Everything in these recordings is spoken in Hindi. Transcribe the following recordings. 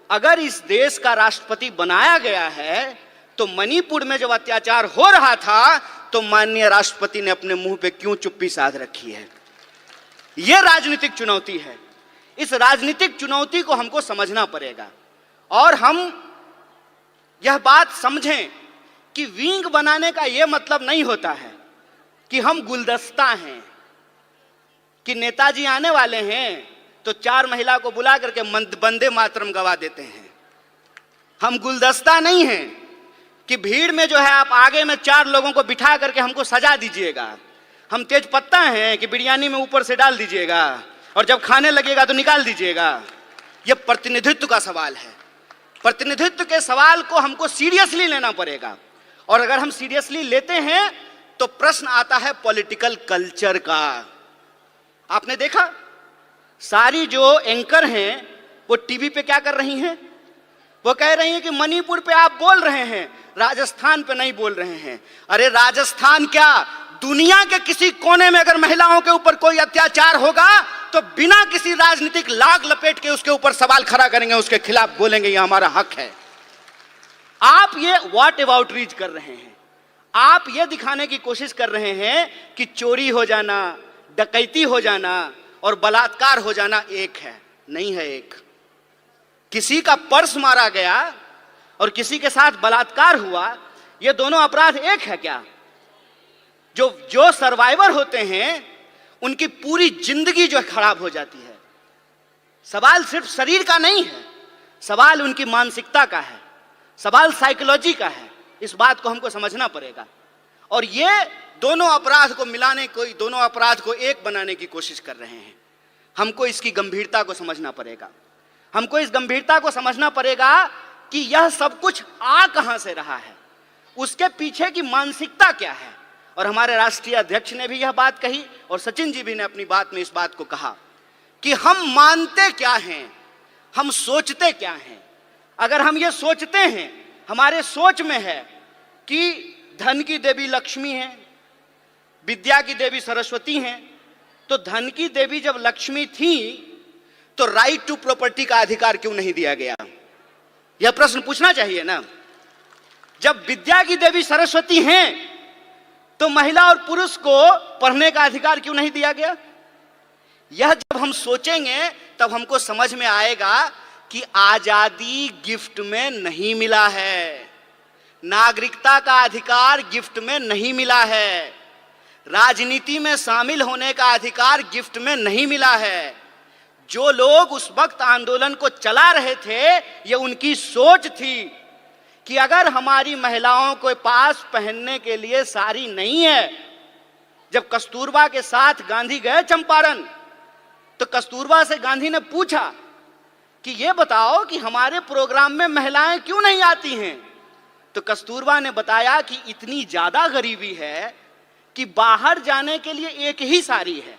अगर इस देश का राष्ट्रपति बनाया गया है तो मणिपुर में जब अत्याचार हो रहा था तो माननीय राष्ट्रपति ने अपने मुंह पे क्यों चुप्पी साध रखी है? यह राजनीतिक चुनौती है। इस राजनीतिक चुनौती को हमको समझना पड़ेगा और हम यह बात समझें कि विंग बनाने का यह मतलब नहीं होता है कि हम गुलदस्ता हैं, कि नेताजी आने वाले हैं तो 4 महिला को बुला करके वंदे मातरम गवा देते हैं। हम गुलदस्ता नहीं हैं कि भीड़ में जो है आप आगे में 4 लोगों को बिठा करके हमको सजा दीजिएगा। हम तेज पत्ता हैं कि बिरयानी में ऊपर से डाल दीजिएगा और जब खाने लगेगा तो निकाल दीजिएगा। यह प्रतिनिधित्व का सवाल है। प्रतिनिधित्व के सवाल को हमको सीरियसली लेना पड़ेगा और अगर हम सीरियसली लेते हैं तो प्रश्न आता है पॉलिटिकल कल्चर का। आपने देखा सारी जो एंकर हैं वो टीवी पे क्या कर रही हैं? वो कह रही हैं कि मणिपुर पे आप बोल रहे हैं, राजस्थान पे नहीं बोल रहे हैं। अरे राजस्थान क्या, दुनिया के किसी कोने में अगर महिलाओं के ऊपर कोई अत्याचार होगा तो बिना किसी राजनीतिक लाग लपेट के उसके ऊपर सवाल खड़ा करेंगे, उसके खिलाफ बोलेंगे ये हमारा हक है। आप ये व्हाट अबाउट रीच कर रहे हैं। आप ये दिखाने की कोशिश कर रहे हैं कि चोरी हो जाना, डकैती हो जाना और बलात्कार हो जाना एक है। नहीं है एक। किसी का पर्स मारा गया और किसी के साथ बलात्कार हुआ, ये दोनों अपराध एक है क्या? जो सर्वाइवर होते हैं उनकी पूरी जिंदगी जो खराब हो जाती है। सवाल सिर्फ शरीर का नहीं है, सवाल उनकी मानसिकता का है, सवाल साइकोलॉजी का है। इस बात को हमको समझना पड़ेगा और ये दोनों अपराध को मिलाने को, दोनों अपराध को एक बनाने की कोशिश कर रहे हैं। हमको इसकी गंभीरता को समझना पड़ेगा। हमको इस गंभीरता को समझना पड़ेगा कि यह सब कुछ आ कहां से रहा है, उसके पीछे की मानसिकता क्या है। और हमारे राष्ट्रीय अध्यक्ष ने भी यह बात कही और सचिन जी भी ने अपनी बात में इस बात को कहा कि हम मानते क्या हैं, हम सोचते क्या हैं। अगर हम ये सोचते हैं, हमारे सोच में है कि धन की देवी लक्ष्मी है, विद्या की देवी सरस्वती हैं, तो धन की देवी जब लक्ष्मी थी तो राइट टू प्रॉपर्टी का अधिकार क्यों नहीं दिया गया? यह प्रश्न पूछना चाहिए ना। जब विद्या की देवी सरस्वती हैं तो महिला और पुरुष को पढ़ने का अधिकार क्यों नहीं दिया गया? यह जब हम सोचेंगे तब हमको समझ में आएगा कि आजादी गिफ्ट में नहीं मिला है, नागरिकता का अधिकार गिफ्ट में नहीं मिला है, राजनीति में शामिल होने का अधिकार गिफ्ट में नहीं मिला है। जो लोग उस वक्त आंदोलन को चला रहे थे, ये उनकी सोच थी कि अगर हमारी महिलाओं के पास पहनने के लिए साड़ी नहीं है। जब कस्तूरबा के साथ गांधी गए चंपारण तो कस्तूरबा से गांधी ने पूछा कि ये बताओ कि हमारे प्रोग्राम में महिलाएं क्यों नहीं आती हैं? तो कस्तूरबा ने बताया कि इतनी ज्यादा गरीबी है कि बाहर जाने के लिए एक ही साड़ी है,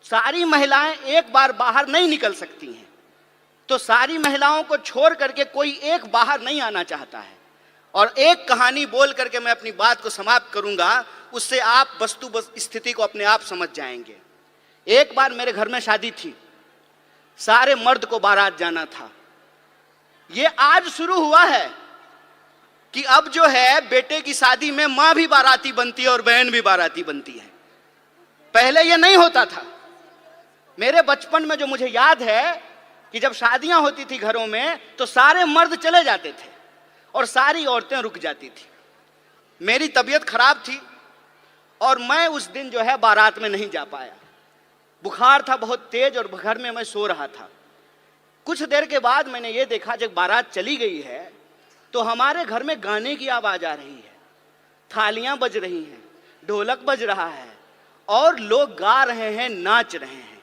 सारी महिलाएं एक बार बाहर नहीं निकल सकती हैं। तो सारी महिलाओं को छोड़ करके कोई एक बाहर नहीं आना चाहता है। और एक कहानी बोल करके मैं अपनी बात को समाप्त करूंगा, उससे आप वस्तु स्थिति को अपने आप समझ जाएंगे। एक बार मेरे घर में शादी थी, सारे मर्द को बारात जाना था। ये आज शुरू हुआ है कि अब जो है बेटे की शादी में मां भी बाराती बनती है और बहन भी बाराती बनती है। पहले ये नहीं होता था। मेरे बचपन में जो मुझे याद है कि जब शादियां होती थी घरों में तो सारे मर्द चले जाते थे और सारी औरतें रुक जाती थी। मेरी तबीयत खराब थी और मैं उस दिन जो है बारात में नहीं जा पाया। बुखार था बहुत तेज और घर में मैं सो रहा था। कुछ देर के बाद मैंने ये देखा, जब बारात चली गई है तो हमारे घर में गाने की आवाज आ रही है, थालियां बज रही हैं, ढोलक बज रहा है और लोग गा रहे हैं, नाच रहे हैं।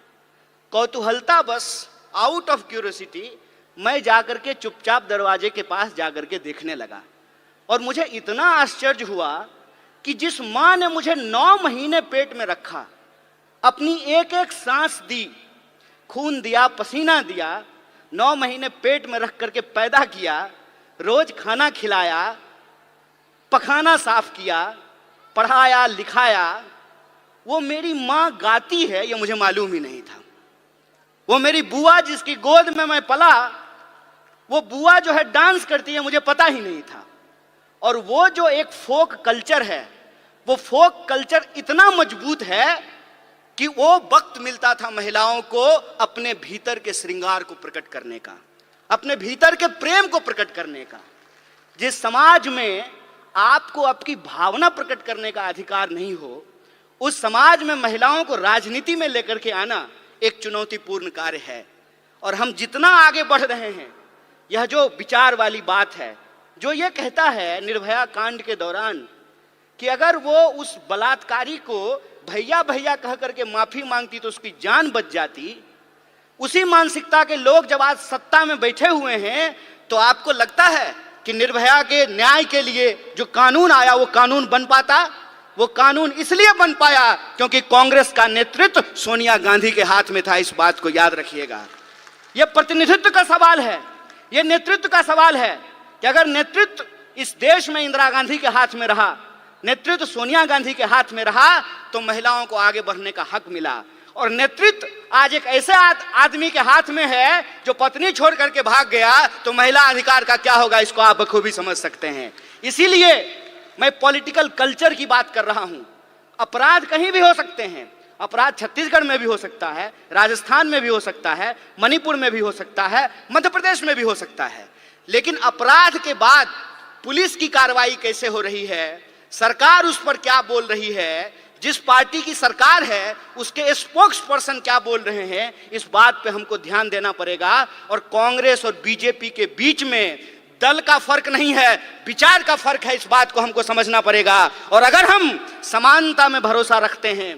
कौतूहलता बस, आउट ऑफ क्यूरियोसिटी, मैं जाकर के चुपचाप दरवाजे के पास जाकर के देखने लगा और मुझे इतना आश्चर्य हुआ कि जिस मां ने मुझे 9 महीने पेट में रखा, अपनी एक एक सांस दी, खून दिया, पसीना दिया, 9 महीने पेट में रख करके पैदा किया, रोज खाना खिलाया, पखाना साफ किया, पढ़ाया लिखाया, वो मेरी मां गाती है ये मुझे मालूम ही नहीं था। वो मेरी बुआ जिसकी गोद में मैं पला, वो बुआ जो है डांस करती है, मुझे पता ही नहीं था। और वो जो एक फोक कल्चर है, वो फोक कल्चर इतना मजबूत है कि वो वक्त मिलता था महिलाओं को अपने भीतर के श्रृंगार को प्रकट करने का, अपने भीतर के प्रेम को प्रकट करने का। जिस समाज में आपको आपकी भावना प्रकट करने का अधिकार नहीं हो, उस समाज में महिलाओं को राजनीति में लेकर के आना एक चुनौतीपूर्ण कार्य है। और हम जितना आगे बढ़ रहे हैं, यह जो विचार वाली बात है, जो ये कहता है निर्भया कांड के दौरान कि अगर वो उस बलात्कारी को भैया भैया कह करके माफी मांगती तो उसकी जान बच जाती, उसी मानसिकता के लोग जब आज सत्ता में बैठे हुए हैं, तो आपको लगता है कि निर्भया के न्याय के लिए जो कानून आया वो कानून बन पाता? वो कानून इसलिए बन पाया क्योंकि कांग्रेस का नेतृत्व सोनिया गांधी के हाथ में था। इस बात को याद रखिएगा। यह प्रतिनिधित्व का सवाल है, यह नेतृत्व का सवाल है कि अगर नेतृत्व इस देश में इंदिरा गांधी के हाथ में रहा, नेतृत्व सोनिया गांधी के हाथ में रहा, तो महिलाओं को आगे बढ़ने का हक मिला। और नेतृत्व आज एक ऐसे आदमी के हाथ में है जो पत्नी छोड़ करके भाग गया, तो महिला अधिकार का क्या होगा, इसको आप बखूबी समझ सकते हैं। इसीलिए मैं पॉलिटिकल कल्चर की बात कर रहा हूं। अपराध कहीं भी हो सकते हैं, अपराध छत्तीसगढ़ में भी हो सकता है, राजस्थान में भी हो सकता है, मणिपुर में भी हो सकता है, मध्य प्रदेश में भी हो सकता है। लेकिन अपराध के बाद पुलिस की कार्रवाई कैसे हो रही है, सरकार उस पर क्या बोल रही है, जिस पार्टी की सरकार है उसके स्पोक्स पर्सन क्या बोल रहे हैं, इस बात पे हमको ध्यान देना पड़ेगा। और कांग्रेस और बीजेपी के बीच में दल का फर्क नहीं है, विचार का फर्क है। इस बात को हमको समझना पड़ेगा। और अगर हम समानता में भरोसा रखते हैं,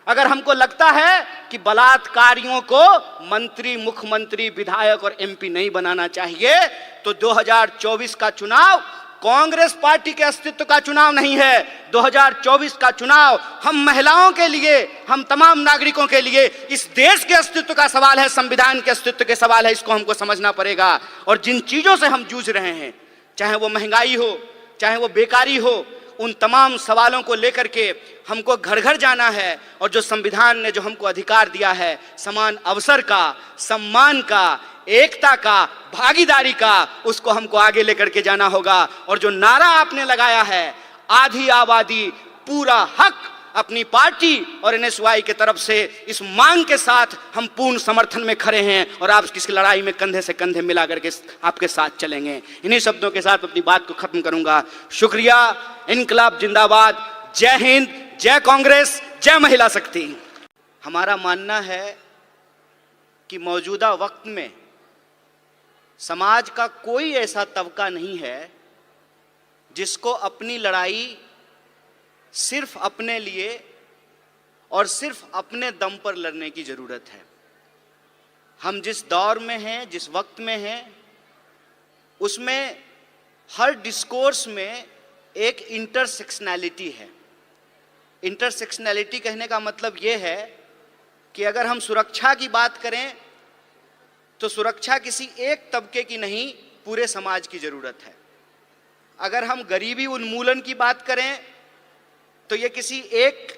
अगर हमको लगता है कि बलात्कारियों को मंत्री, मुख्यमंत्री, विधायक और एमपी नहीं बनाना चाहिए, तो 2024 का चुनाव कांग्रेस पार्टी के अस्तित्व का चुनाव नहीं है। 2024 का चुनाव हम महिलाओं के लिए, हम तमाम नागरिकों के लिए, इस देश के अस्तित्व का सवाल है, संविधान के अस्तित्व के सवाल है। इसको हमको समझना पड़ेगा। और जिन चीजों से हम जूझ रहे हैं, चाहे वो महंगाई हो, चाहे वो बेकारी हो, उन तमाम सवालों को लेकर के हमको घर घर जाना है। और जो संविधान ने जो हमको अधिकार दिया है, समान अवसर का, सम्मान का, एकता का, भागीदारी का, उसको हमको आगे लेकर के जाना होगा। और जो नारा आपने लगाया है, आधी आबादी पूरा हक, अपनी पार्टी और एनएसयूआई की तरफ से इस मांग के साथ हम पूर्ण समर्थन में खड़े हैं और आप इस लड़ाई में कंधे से कंधे मिला करके आपके साथ चलेंगे। इन्हीं शब्दों के साथ अपनी बात को खत्म करूंगा। शुक्रिया। इनकलाब जिंदाबाद। जय हिंद, जय कांग्रेस, जय महिला शक्ति। हमारा मानना है कि मौजूदा वक्त में समाज का कोई ऐसा तबका नहीं है जिसको अपनी लड़ाई सिर्फ अपने लिए और सिर्फ अपने दम पर लड़ने की जरूरत है। हम जिस दौर में हैं, जिस वक्त में हैं, उसमें हर डिस्कोर्स में एक इंटरसेक्शनैलिटी है। इंटरसेक्शनैलिटी कहने का मतलब यह है कि अगर हम सुरक्षा की बात करें तो सुरक्षा किसी एक तबके की नहीं, पूरे समाज की जरूरत है। अगर हम गरीबी उन्मूलन की बात करें तो ये किसी एक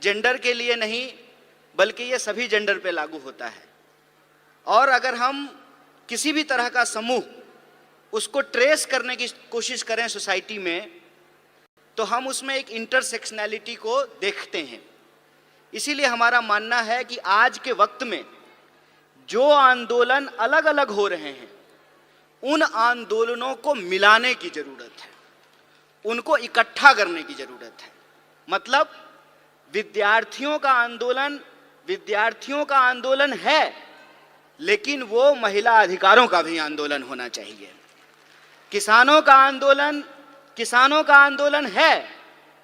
जेंडर के लिए नहीं, बल्कि ये सभी जेंडर पे लागू होता है। और अगर हम किसी भी तरह का समूह उसको ट्रेस करने की कोशिश करें सोसाइटी में, तो हम उसमें एक इंटरसेक्शनैलिटी को देखते हैं। इसीलिए हमारा मानना है कि आज के वक्त में जो आंदोलन अलग अलग हो रहे हैं, उन आंदोलनों को मिलाने की जरूरत है, उनको इकट्ठा करने की जरूरत है। मतलब विद्यार्थियों का आंदोलन है, लेकिन वो महिला अधिकारों का भी आंदोलन होना चाहिए। किसानों का आंदोलन है,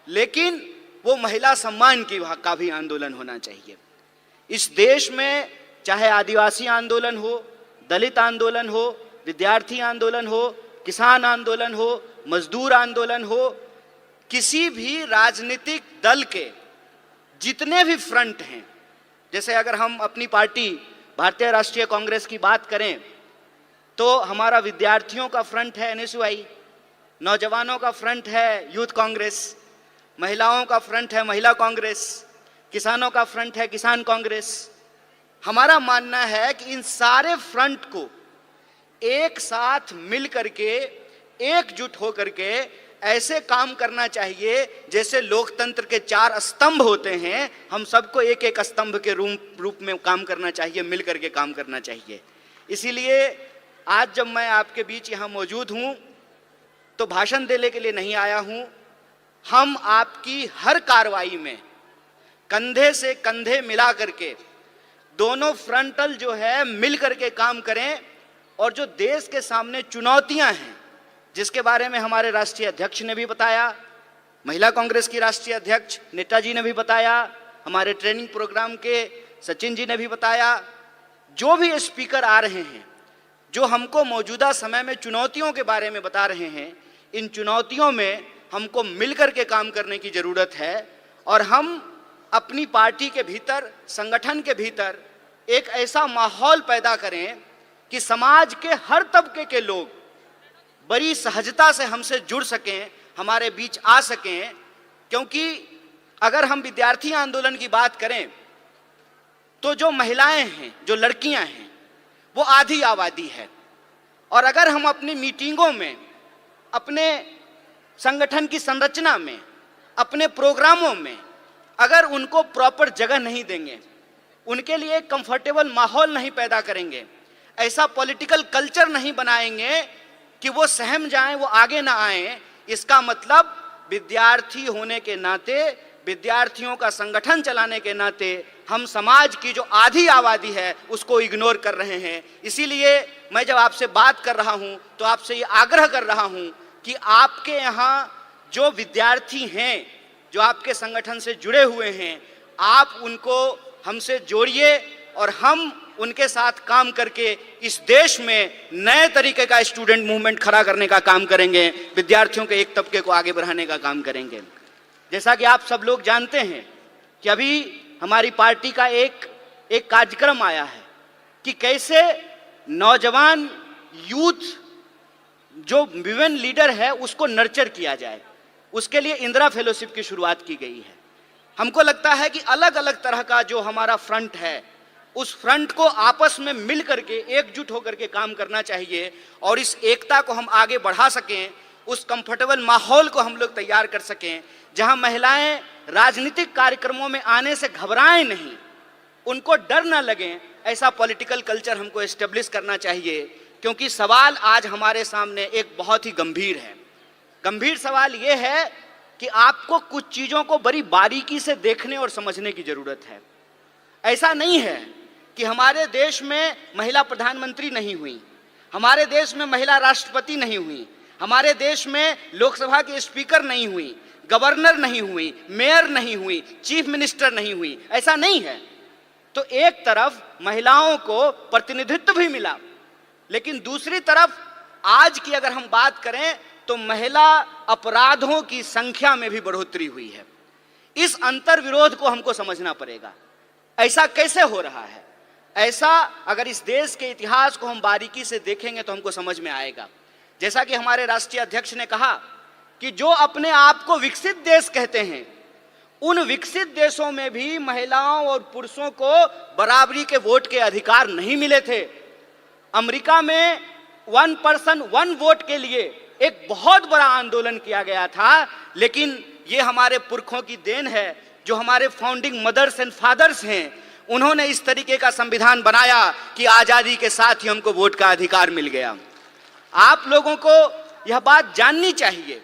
लेकिन वो महिला सम्मान का भी आंदोलन होना चाहिए। इस देश में चाहे आदिवासी आंदोलन हो, दलित आंदोलन हो, विद्यार्थी आंदोलन हो, किसान आंदोलन हो, मजदूर आंदोलन हो, किसी भी राजनीतिक दल के जितने भी फ्रंट हैं, जैसे अगर हम अपनी पार्टी भारतीय राष्ट्रीय कांग्रेस की बात करें तो हमारा विद्यार्थियों का फ्रंट है एनएसयूआई, नौजवानों का फ्रंट है यूथ कांग्रेस, महिलाओं का फ्रंट है महिला कांग्रेस, किसानों का फ्रंट है किसान कांग्रेस। हमारा मानना है कि इन सारे फ्रंट को एक साथ मिल करके, एकजुट होकर के ऐसे काम करना चाहिए जैसे लोकतंत्र के 4 स्तंभ होते हैं। हम सबको एक एक स्तंभ के रूप में काम करना चाहिए, मिल करके काम करना चाहिए। इसीलिए आज जब मैं आपके बीच यहाँ मौजूद हूँ तो भाषण देने के लिए नहीं आया हूँ। हम आपकी हर कार्रवाई में कंधे से कंधे मिला करके दोनों फ्रंटल जो है मिल करके काम करें, और जो देश के सामने चुनौतियां हैं जिसके बारे में हमारे राष्ट्रीय अध्यक्ष ने भी बताया, महिला कांग्रेस की राष्ट्रीय अध्यक्ष नेताजी ने भी बताया, हमारे ट्रेनिंग प्रोग्राम के सचिन जी ने भी बताया, जो भी स्पीकर आ रहे हैं जो हमको मौजूदा समय में चुनौतियों के बारे में बता रहे हैं, इन चुनौतियों में हमको मिलकर के काम करने की जरूरत है। और हम अपनी पार्टी के भीतर, संगठन के भीतर एक ऐसा माहौल पैदा करें कि समाज के हर तबके के लोग बड़ी सहजता से हमसे जुड़ सकें, हमारे बीच आ सकें। क्योंकि अगर हम विद्यार्थी आंदोलन की बात करें तो जो महिलाएं हैं, जो लड़कियां हैं, वो आधी आबादी है। और अगर हम अपनी मीटिंगों में, अपने संगठन की संरचना में, अपने प्रोग्रामों में अगर उनको प्रॉपर जगह नहीं देंगे, उनके लिए कंफर्टेबल माहौल नहीं पैदा करेंगे, ऐसा पॉलिटिकल कल्चर नहीं बनाएंगे कि वो सहम जाएं, वो आगे ना आएं, इसका मतलब विद्यार्थी होने के नाते, विद्यार्थियों का संगठन चलाने के नाते हम समाज की जो आधी आबादी है उसको इग्नोर कर रहे हैं। इसीलिए मैं जब आपसे बात कर रहा हूं तो आपसे ये आग्रह कर रहा हूं कि आपके यहाँ जो विद्यार्थी हैं, जो आपके संगठन से जुड़े हुए हैं, आप उनको हमसे जोड़िए और हम उनके साथ काम करके इस देश में नए तरीके का स्टूडेंट मूवमेंट खड़ा करने का काम करेंगे, विद्यार्थियों के एक तबके को आगे बढ़ाने का काम करेंगे। जैसा कि आप सब लोग जानते हैं कि अभी हमारी पार्टी का एक कार्यक्रम आया है कि कैसे नौजवान यूथ जो विमेन लीडर है उसको नर्चर किया जाए। उसके लिए इंदिरा फेलोशिप की शुरुआत की गई है। हमको लगता है कि अलग अलग तरह का जो हमारा फ्रंट है, उस फ्रंट को आपस में मिल करके, एकजुट होकर के काम करना चाहिए और इस एकता को हम आगे बढ़ा सकें, उस कंफर्टेबल माहौल को हम लोग तैयार कर सकें जहां महिलाएं राजनीतिक कार्यक्रमों में आने से घबराएं नहीं, उनको डर ना लगे, ऐसा पॉलिटिकल कल्चर हमको एस्टेब्लिश करना चाहिए। क्योंकि सवाल आज हमारे सामने एक बहुत ही गंभीर है। गंभीर सवाल यह है कि आपको कुछ चीजों को बड़ी बारीकी से देखने और समझने की जरूरत है। ऐसा नहीं है कि हमारे देश में महिला प्रधानमंत्री नहीं हुई, हमारे देश में महिला राष्ट्रपति नहीं हुई, हमारे देश में लोकसभा की स्पीकर नहीं हुई, गवर्नर नहीं हुई, मेयर नहीं हुई, चीफ मिनिस्टर नहीं हुई, ऐसा नहीं है। तो एक तरफ महिलाओं को प्रतिनिधित्व भी मिला, लेकिन दूसरी तरफ आज की अगर हम बात करें तो महिला अपराधों की संख्या में भी बढ़ोतरी हुई है। इस अंतर विरोध को हमको समझना पड़ेगा। ऐसा कैसे हो रहा है? ऐसा अगर इस देश के इतिहास को हम बारीकी से देखेंगे तो हमको समझ में आएगा। जैसा कि हमारे राष्ट्रीय अध्यक्ष ने कहा कि जो अपने आप को विकसित देश कहते हैं, उन विकसित देशों में भी महिलाओं और पुरुषों को बराबरी के वोट के अधिकार नहीं मिले थे। अमेरिका में 1 पर्सन 1 वोट के लिए एक बहुत बड़ा आंदोलन किया गया था, लेकिन ये हमारे पुरखों की देन है, जो हमारे फाउंडिंग मदर्स एंड फादर्स हैं, उन्होंने इस तरीके का संविधान बनाया कि आजादी के साथ ही हमको वोट का अधिकार मिल गया। आप लोगों को यह बात जाननी चाहिए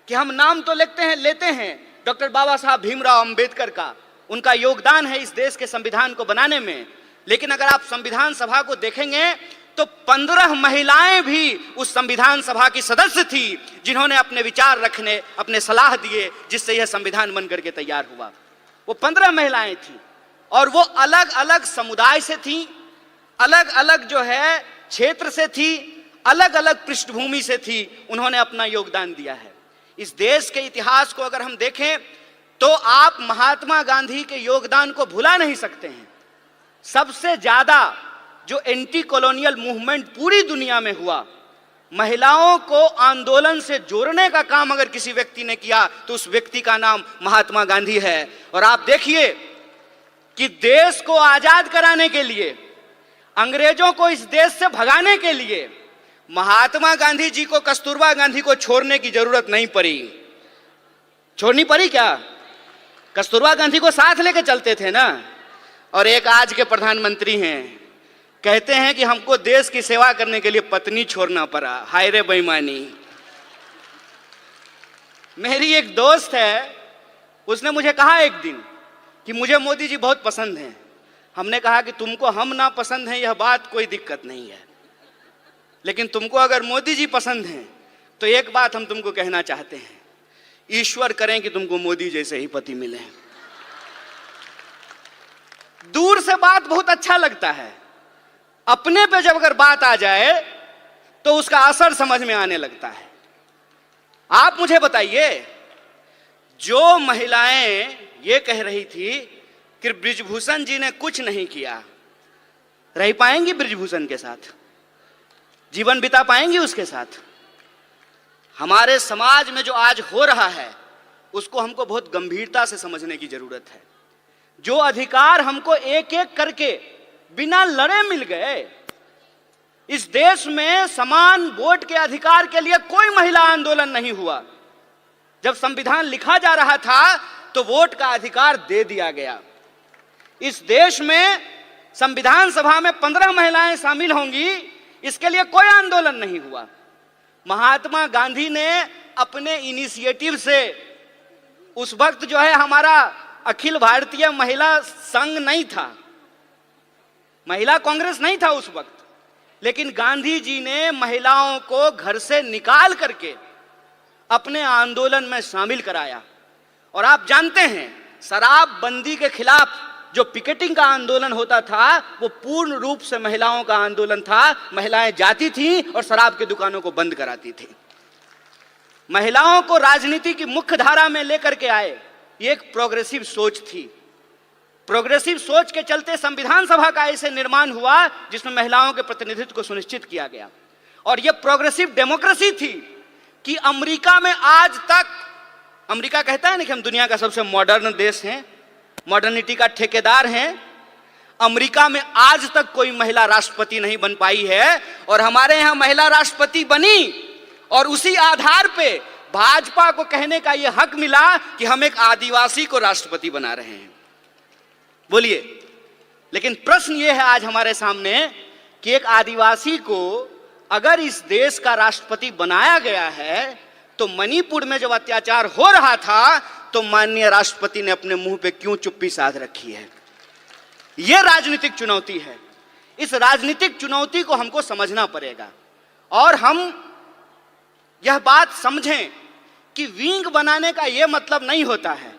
कि हम नाम तो लेते हैं डॉक्टर बाबा साहब भीमराव अंबेडकर का, उनका योगदान है इस देश के संविधान को बनाने में, लेकिन अगर आप संविधान सभा को देखेंगे तो 15 महिलाएं भी उस संविधान सभा की सदस्य थी, जिन्होंने अपने विचार रखने, अपने सलाह दिए, जिससे यह संविधान बनकर के तैयार हुआ। वो 15 महिलाएं थी और वो अलग अलग समुदाय से थी, अलग अलग जो है क्षेत्र से थी, अलग अलग पृष्ठभूमि से थी। उन्होंने अपना योगदान दिया है। इस देश के इतिहास को अगर हम देखें तो आप महात्मा गांधी के योगदान को भुला नहीं सकते हैं। सबसे ज्यादा जो एंटी कॉलोनियल मूवमेंट पूरी दुनिया में हुआ, महिलाओं को आंदोलन से जोड़ने का काम अगर किसी व्यक्ति ने किया तो उस व्यक्ति का नाम महात्मा गांधी है। और आप देखिए कि देश को आजाद कराने के लिए, अंग्रेजों को इस देश से भगाने के लिए महात्मा गांधी जी को कस्तूरबा गांधी को छोड़ने की जरूरत नहीं पड़ी। छोड़नी पड़ी क्या? कस्तूरबा गांधी को साथ लेके चलते थे ना। और एक आज के प्रधानमंत्री हैं, कहते हैं कि हमको देश की सेवा करने के लिए पत्नी छोड़ना पड़ा। हाय रे बेईमानी। मेरी एक दोस्त है, उसने मुझे कहा एक दिन कि मुझे मोदी जी बहुत पसंद हैं। हमने कहा कि तुमको हम ना पसंद हैं यह बात कोई दिक्कत नहीं है, लेकिन तुमको अगर मोदी जी पसंद हैं तो एक बात हम तुमको कहना चाहते हैं, ईश्वर करें कि तुमको मोदी जैसे ही पति मिले। दूर से बात बहुत अच्छा लगता है, अपने पे जब अगर बात आ जाए तो उसका असर समझ में आने लगता है। आप मुझे बताइए, जो महिलाएं ये कह रही थी कि बृजभूषण जी ने कुछ नहीं किया, रह पाएंगी बृजभूषण के साथ? जीवन बिता पाएंगी उसके साथ? हमारे समाज में जो आज हो रहा है उसको हमको बहुत गंभीरता से समझने की जरूरत है। जो अधिकार हमको एक एक करके बिना लड़े मिल गए, इस देश में समान वोट के अधिकार के लिए कोई महिला आंदोलन नहीं हुआ। जब संविधान लिखा जा रहा था तो वोट का अधिकार दे दिया गया। इस देश में संविधान सभा में 15 महिलाएं शामिल होंगी, इसके लिए कोई आंदोलन नहीं हुआ। महात्मा गांधी ने अपने इनिशिएटिव से, उस वक्त जो है हमारा अखिल भारतीय महिला संघ नहीं था, महिला कांग्रेस नहीं था उस वक्त, लेकिन गांधी जी ने महिलाओं को घर से निकाल करके अपने आंदोलन में शामिल कराया। और आप जानते हैं, शराबबंदी के खिलाफ जो पिकेटिंग का आंदोलन होता था वो पूर्ण रूप से महिलाओं का आंदोलन था। महिलाएं जाती थीं और शराब की दुकानों को बंद कराती थी। महिलाओं को राजनीति की मुख्य धारा में लेकर के आए, ये एक प्रोग्रेसिव सोच थी। प्रोग्रेसिव सोच के चलते संविधान सभा का ऐसे निर्माण हुआ जिसमें महिलाओं के प्रतिनिधित्व को सुनिश्चित किया गया। और यह प्रोग्रेसिव डेमोक्रेसी थी कि अमेरिका में आज तक, अमेरिका कहता है ना कि हम दुनिया का सबसे मॉडर्न देश हैं, मॉडर्निटी का ठेकेदार हैं, अमेरिका में आज तक कोई महिला राष्ट्रपति नहीं बन पाई है। और हमारे यहाँ महिला राष्ट्रपति बनी और उसी आधार पे भाजपा को कहने का यह हक मिला कि हम एक आदिवासी को राष्ट्रपति बना रहे हैं। बोलिए, लेकिन प्रश्न यह है आज हमारे सामने कि एक आदिवासी को अगर इस देश का राष्ट्रपति बनाया गया है तो मणिपुर में जब अत्याचार हो रहा था तो माननीय राष्ट्रपति ने अपने मुंह पे क्यों चुप्पी साध रखी है? यह राजनीतिक चुनौती है। इस राजनीतिक चुनौती को हमको समझना पड़ेगा और हम यह बात समझें कि विंग बनाने का यह मतलब नहीं होता है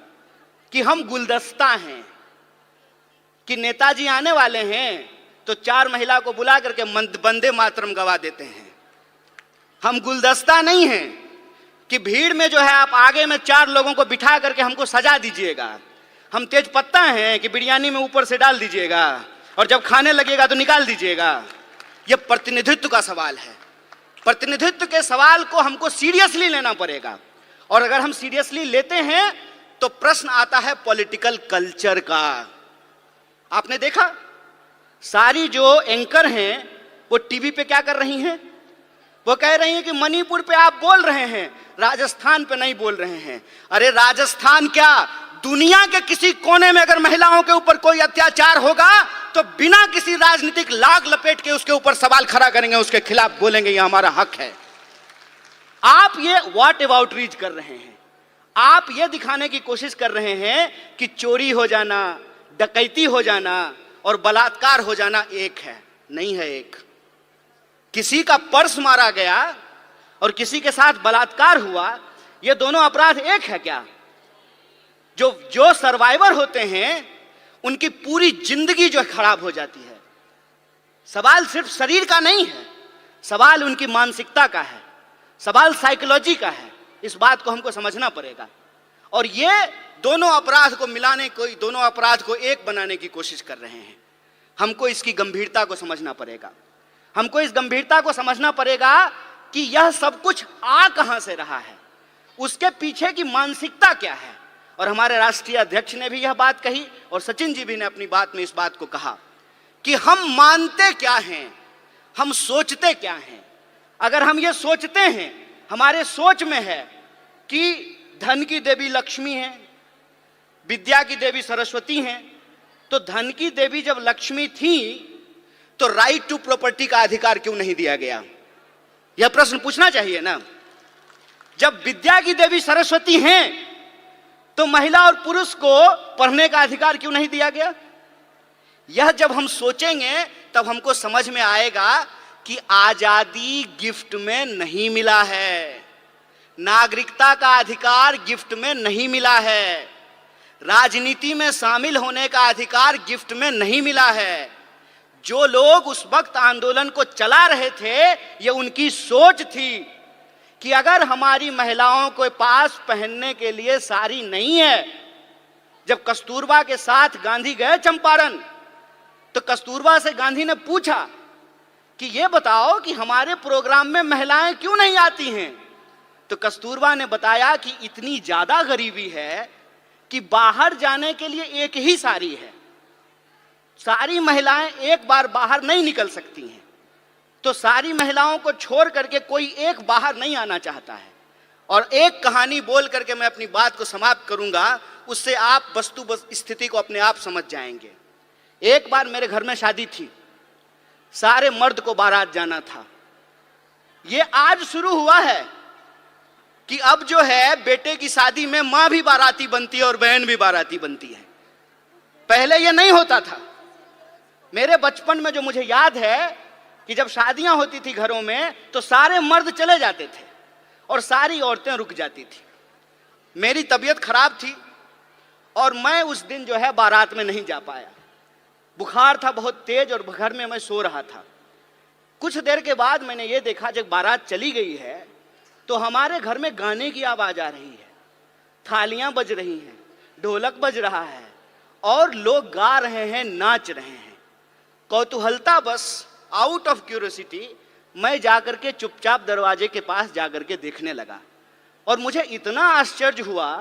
कि हम गुलदस्ता हैं, कि नेताजी आने वाले हैं तो 4 महिला को बुला करके वंदे मातरम गवा देते हैं। हम गुलदस्ता नहीं हैं कि भीड़ में जो है आप आगे में 4 लोगों को बिठा करके हमको सजा दीजिएगा। हम तेज पत्ता हैं कि बिरयानी में ऊपर से डाल दीजिएगा और जब खाने लगेगा तो निकाल दीजिएगा। यह प्रतिनिधित्व का सवाल है। प्रतिनिधित्व के सवाल को हमको सीरियसली लेना पड़ेगा और अगर हम सीरियसली लेते हैं तो प्रश्न आता है पॉलिटिकल कल्चर का। आपने देखा, सारी जो एंकर हैं वो टीवी पे क्या कर रही हैं? वो कह रही हैं कि मणिपुर पे आप बोल रहे हैं, राजस्थान पे नहीं बोल रहे हैं। अरे राजस्थान क्या, दुनिया के किसी कोने में अगर महिलाओं के ऊपर कोई अत्याचार होगा तो बिना किसी राजनीतिक लाग लपेट के उसके ऊपर सवाल खड़ा करेंगे, उसके खिलाफ बोलेंगे, ये हमारा हक है। आप ये व्हाट अबाउट रीच कर रहे हैं। आप ये दिखाने की कोशिश कर रहे हैं कि चोरी हो जाना, डकैती हो जाना और बलात्कार हो जाना एक है, नहीं है एक। किसी का पर्स मारा गया और किसी के साथ बलात्कार हुआ, ये दोनों अपराध एक है क्या? जो सर्वाइवर होते हैं उनकी पूरी जिंदगी जो खराब हो जाती है। सवाल सिर्फ शरीर का नहीं है, सवाल उनकी मानसिकता का है, सवाल साइकोलॉजी का है। इस बात को हमको समझना पड़ेगा और ये दोनों अपराध को मिलाने, कोई दोनों अपराध को एक बनाने की कोशिश कर रहे हैं। हमको इसकी गंभीरता को समझना पड़ेगा। हमको इस गंभीरता को समझना पड़ेगा कि यह सब कुछ आ कहां से रहा है, उसके पीछे की मानसिकता क्या है। और हमारे राष्ट्रीय अध्यक्ष ने भी यह बात कही और सचिन जी भी ने अपनी बात में इस बात को कहा कि हम मानते क्या हैं, हम सोचते क्या हैं। अगर हम ये सोचते हैं, हमारे सोच में है कि धन की देवी लक्ष्मी है, विद्या की देवी सरस्वती हैं, तो धन की देवी जब लक्ष्मी थी तो राइट टू प्रॉपर्टी का अधिकार क्यों नहीं दिया गया? यह प्रश्न पूछना चाहिए ना। जब विद्या की देवी सरस्वती हैं तो महिला और पुरुष को पढ़ने का अधिकार क्यों नहीं दिया गया? यह जब हम सोचेंगे तब हमको समझ में आएगा कि आजादी गिफ्ट में नहीं मिला है, नागरिकता का अधिकार गिफ्ट में नहीं मिला है, राजनीति में शामिल होने का अधिकार गिफ्ट में नहीं मिला है। जो लोग उस वक्त आंदोलन को चला रहे थे, ये उनकी सोच थी कि अगर हमारी महिलाओं के पास पहनने के लिए साड़ी नहीं है। जब कस्तूरबा के साथ गांधी गए चंपारण, तो कस्तूरबा से गांधी ने पूछा कि ये बताओ कि हमारे प्रोग्राम में महिलाएं क्यों नहीं आती हैं? तो कस्तूरबा ने बताया कि इतनी ज्यादा गरीबी है कि बाहर जाने के लिए एक ही साड़ी है, सारी महिलाएं एक बार बाहर नहीं निकल सकती हैं, तो सारी महिलाओं को छोड़ करके कोई एक बाहर नहीं आना चाहता है। और एक कहानी बोल करके मैं अपनी बात को समाप्त करूंगा, उससे आप वस्तु स्थिति को अपने आप समझ जाएंगे। एक बार मेरे घर में शादी थी, सारे मर्द को बारात जाना था। ये आज शुरू हुआ है कि अब जो है बेटे की शादी में मां भी बाराती बनती है और बहन भी बाराती बनती है। पहले ये नहीं होता था। मेरे बचपन में जो मुझे याद है कि जब शादियां होती थी घरों में तो सारे मर्द चले जाते थे और सारी औरतें रुक जाती थी। मेरी तबीयत खराब थी और मैं उस दिन जो है बारात में नहीं जा पाया। बुखार था बहुत तेज और घर में मैं सो रहा था। कुछ देर के बाद मैंने ये देखा, जब बारात चली गई है तो हमारे घर में गाने की आवाज आ रही है, थालियां बज रही हैं, ढोलक बज रहा है और लोग गा रहे हैं, नाच रहे हैं। कौतूहलता बस, आउट ऑफ क्यूरियोसिटी, मैं जाकर के चुपचाप दरवाजे के पास जाकर के देखने लगा और मुझे इतना आश्चर्य हुआ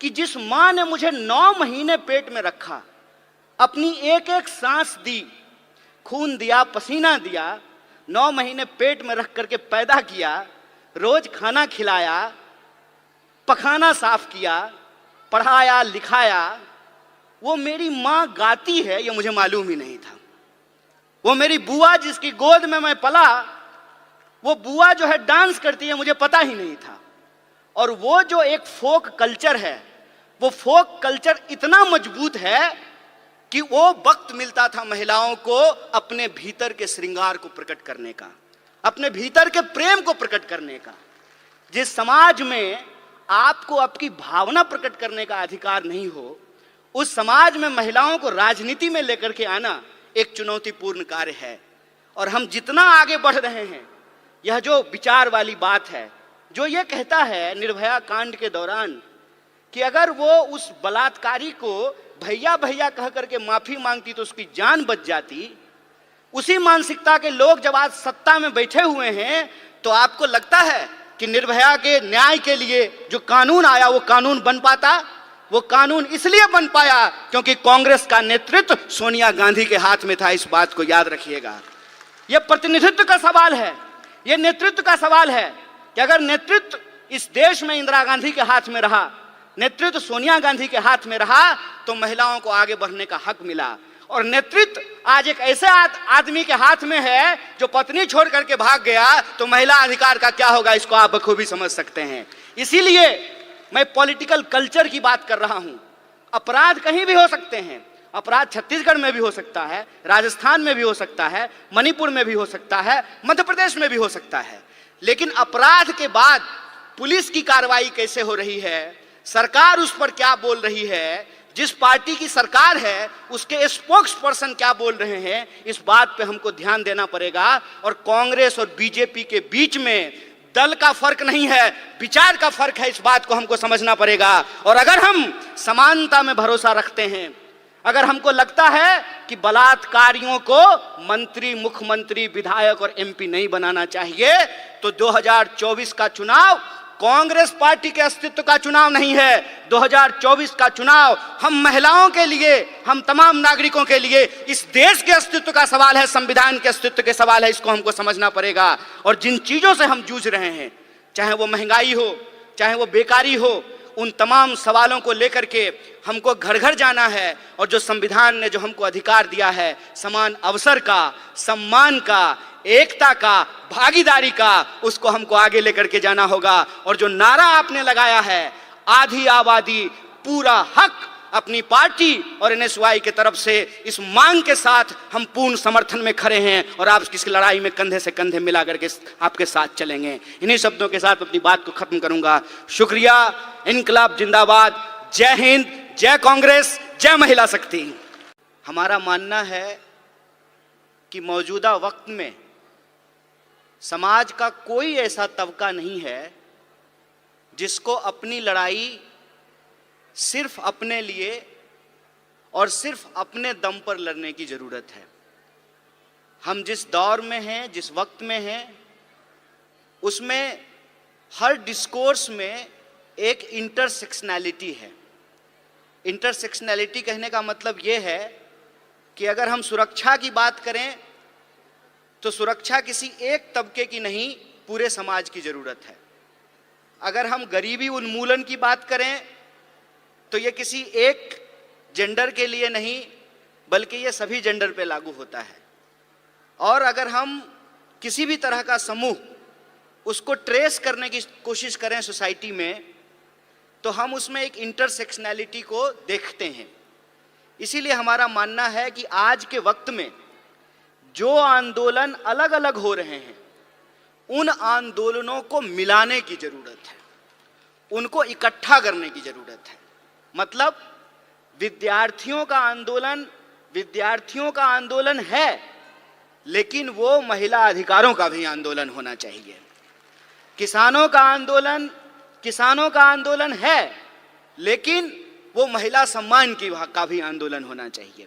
कि जिस मां ने मुझे 9 महीने पेट में रखा, अपनी एक एक सांस दी, खून दिया, पसीना दिया, 9 महीने पेट में रख करके पैदा किया, रोज खाना खिलाया, पखाना साफ किया, पढ़ाया लिखाया, वो मेरी मां गाती है ये मुझे मालूम ही नहीं था। वो मेरी बुआ जिसकी गोद में मैं पला, वो बुआ जो है डांस करती है मुझे पता ही नहीं था। और वो जो एक फोक कल्चर है, वो फोक कल्चर इतना मजबूत है कि वो वक्त मिलता था महिलाओं को अपने भीतर के श्रृंगार को प्रकट करने का, अपने भीतर के प्रेम को प्रकट करने का। जिस समाज में आपको आपकी भावना प्रकट करने का अधिकार नहीं हो, उस समाज में महिलाओं को राजनीति में लेकर के आना एक चुनौतीपूर्ण कार्य है। और हम जितना आगे बढ़ रहे हैं, यह जो विचार वाली बात है, जो ये कहता है निर्भया कांड के दौरान कि अगर वो उस बलात्कारी को भैया भैया कह करके माफी मांगती तो उसकी जान बच जाती, उसी मानसिकता के लोग जब आज सत्ता में बैठे हुए हैं, तो आपको लगता है कि निर्भया के न्याय के लिए जो कानून आया वो कानून बन पाता? वो कानून इसलिए बन पाया क्योंकि कांग्रेस का नेतृत्व सोनिया गांधी के हाथ में था। इस बात को याद रखिएगा। यह प्रतिनिधित्व का सवाल है, यह नेतृत्व का सवाल है कि अगर नेतृत्व इस देश में इंदिरा गांधी के हाथ में रहा, नेतृत्व सोनिया गांधी के हाथ में रहा, तो महिलाओं को आगे बढ़ने का हक मिला। और नेतृत्व आज एक ऐसे आदमी के हाथ में है जो पत्नी छोड़ करके भाग गया, तो महिला अधिकार का क्या होगा, इसको आप बखूबी समझ सकते हैं। इसीलिए मैं पॉलिटिकल कल्चर की बात कर रहा हूं। अपराध कहीं भी हो सकते हैं, अपराध छत्तीसगढ़ में भी हो सकता है, राजस्थान में भी हो सकता है, मणिपुर में भी हो सकता है, मध्य प्रदेश में भी हो सकता है, लेकिन अपराध के बाद पुलिस की कार्रवाई कैसे हो रही है, सरकार उस पर क्या बोल रही है, जिस पार्टी की सरकार है उसके स्पोक्स पर्सन क्या बोल रहे हैं, इस बात पे हमको ध्यान देना पड़ेगा। और कांग्रेस और बीजेपी के बीच में दल का फर्क नहीं है, विचार का फर्क है, इस बात को हमको समझना पड़ेगा। और अगर हम समानता में भरोसा रखते हैं, अगर हमको लगता है कि बलात्कारियों को मंत्री, मुख्यमंत्री, विधायक और एमपी नहीं बनाना चाहिए, तो 2024 का चुनाव कांग्रेस पार्टी के अस्तित्व का चुनाव नहीं है, 2024 का चुनाव हम महिलाओं के लिए, हम तमाम नागरिकों के लिए, इस देश के अस्तित्व का सवाल है, संविधान के अस्तित्व के सवाल है। इसको हमको समझना पड़ेगा। और जिन चीजों से हम जूझ रहे हैं, चाहे वो महंगाई हो, चाहे वो बेकारी हो, उन तमाम सवालों को लेकर के हमको घर घर जाना है। और जो संविधान ने जो हमको अधिकार दिया है, समान अवसर का, सम्मान का, एकता का, भागीदारी का, उसको हमको आगे लेकर के जाना होगा। और जो नारा आपने लगाया है, आधी आबादी पूरा हक, अपनी पार्टी और एनएसयूआई की तरफ से इस मांग के साथ हम पूर्ण समर्थन में खड़े हैं और आप इस लड़ाई में कंधे से कंधे मिला करके आपके साथ चलेंगे। इन्हीं शब्दों के साथ अपनी बात को खत्म करूंगा। शुक्रिया। इनकलाब जिंदाबाद। जय हिंद, जय कांग्रेस, जय महिला शक्ति। हमारा मानना है कि मौजूदा वक्त में समाज का कोई ऐसा तबका नहीं है जिसको अपनी लड़ाई सिर्फ अपने लिए और सिर्फ अपने दम पर लड़ने की जरूरत है। हम जिस दौर में हैं, जिस वक्त में हैं, उसमें हर डिस्कोर्स में एक इंटरसेक्शनैलिटी है। इंटरसेक्शनैलिटी कहने का मतलब यह है कि अगर हम सुरक्षा की बात करें तो सुरक्षा किसी एक तबके की नहीं, पूरे समाज की जरूरत है। अगर हम गरीबी उन्मूलन की बात करें तो ये किसी एक जेंडर के लिए नहीं, बल्कि ये सभी जेंडर पे लागू होता है। और अगर हम किसी भी तरह का समूह उसको ट्रेस करने की कोशिश करें सोसाइटी में, तो हम उसमें एक इंटरसेक्शनैलिटी को देखते हैं। इसीलिए हमारा मानना है कि आज के वक्त में जो आंदोलन अलग अलग हो रहे हैं, उन आंदोलनों को मिलाने की जरूरत है, उनको इकट्ठा करने की जरूरत है। मतलब विद्यार्थियों का आंदोलन है, लेकिन वो महिला अधिकारों का भी आंदोलन होना चाहिए। किसानों का आंदोलन है, लेकिन वो महिला सम्मान का भी आंदोलन होना चाहिए।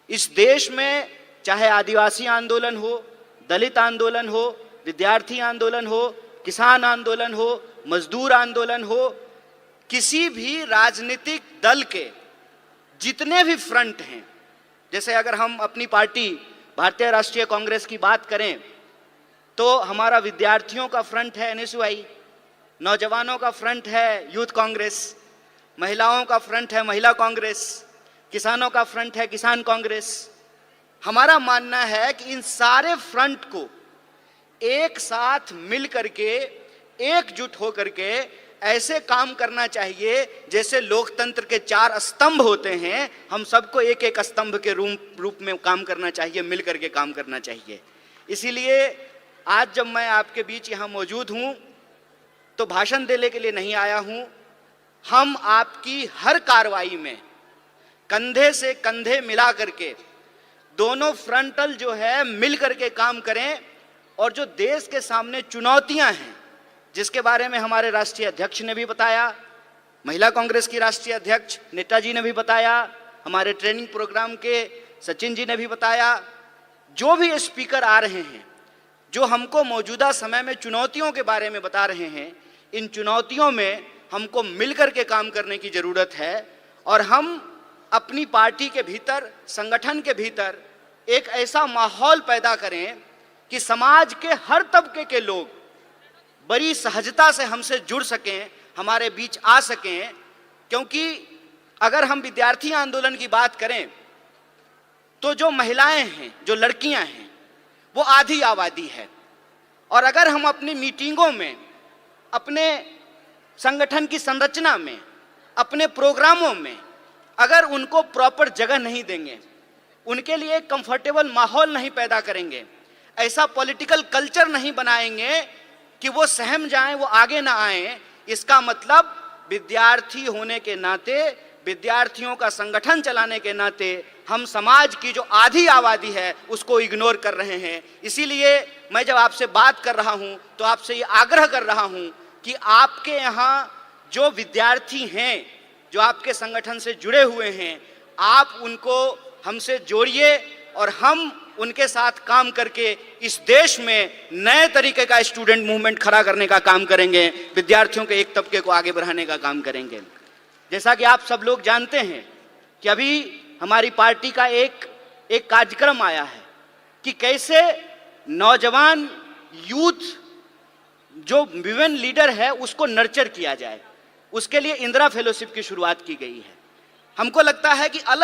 इस देश में चाहे आदिवासी आंदोलन हो, दलित आंदोलन हो, विद्यार्थी आंदोलन हो, किसान आंदोलन हो, मजदूर आंदोलन हो, किसी भी राजनीतिक दल के जितने भी फ्रंट हैं, जैसे अगर हम अपनी पार्टी भारतीय राष्ट्रीय कांग्रेस की बात करें तो हमारा विद्यार्थियों का फ्रंट है एनएसयूआई, नौजवानों का फ्रंट है यूथ कांग्रेस, महिलाओं का फ्रंट है महिला कांग्रेस, किसानों का फ्रंट है किसान कांग्रेस। हमारा मानना है कि इन सारे फ्रंट को एक साथ मिल करके, एकजुट होकर के ऐसे काम करना चाहिए जैसे लोकतंत्र के 4 स्तंभ होते हैं। हम सबको एक एक स्तंभ के रूप में काम करना चाहिए, मिल करके काम करना चाहिए। इसीलिए आज जब मैं आपके बीच यहाँ मौजूद हूँ तो भाषण देने के लिए नहीं आया हूँ। हम आपकी हर कार्रवाई में कंधे से कंधे मिला करके दोनों फ्रंटल जो है मिल करके काम करें। और जो देश के सामने चुनौतियां हैं, जिसके बारे में हमारे राष्ट्रीय अध्यक्ष ने भी बताया, महिला कांग्रेस की राष्ट्रीय अध्यक्ष नेताजी ने भी बताया, हमारे ट्रेनिंग प्रोग्राम के सचिन जी ने भी बताया, जो भी स्पीकर आ रहे हैं जो हमको मौजूदा समय में चुनौतियों के बारे में बता रहे हैं, इन चुनौतियों में हमको मिलकर के काम करने की जरूरत है। और हम अपनी पार्टी के भीतर, संगठन के भीतर एक ऐसा माहौल पैदा करें कि समाज के हर तबके के लोग बड़ी सहजता से हमसे जुड़ सकें, हमारे बीच आ सकें। क्योंकि अगर हम विद्यार्थी आंदोलन की बात करें तो जो महिलाएं हैं, जो लड़कियां हैं, वो आधी आबादी है। और अगर हम अपनी मीटिंगों में, अपने संगठन की संरचना में, अपने प्रोग्रामों में अगर उनको प्रॉपर जगह नहीं देंगे, उनके लिए एक कंफर्टेबल माहौल नहीं पैदा करेंगे, ऐसा पॉलिटिकल कल्चर नहीं बनाएंगे कि वो सहम जाएं, वो आगे ना आएं, इसका मतलब विद्यार्थी होने के नाते, विद्यार्थियों का संगठन चलाने के नाते हम समाज की जो आधी आबादी है उसको इग्नोर कर रहे हैं। इसीलिए मैं जब आपसे बात कर रहा हूं तो आपसे ये आग्रह कर रहा हूं कि आपके यहाँ जो विद्यार्थी हैं, जो आपके संगठन से जुड़े हुए हैं, आप उनको हमसे जोड़िए और हम उनके साथ काम करके इस देश में नए तरीके का स्टूडेंट मूवमेंट खड़ा करने का काम करेंगे, विद्यार्थियों के एक तबके को आगे बढ़ाने का काम करेंगे। जैसा कि आप सब लोग जानते हैं कि अभी हमारी पार्टी का एक कार्यक्रम आया है कि कैसे नौजवान यूथ जो विमेन लीडर है उसको नर्चर किया जाए। उसके लिए इंदिरा फेलोशिप की शुरुआत की गई है। हमको लगता है कि अलग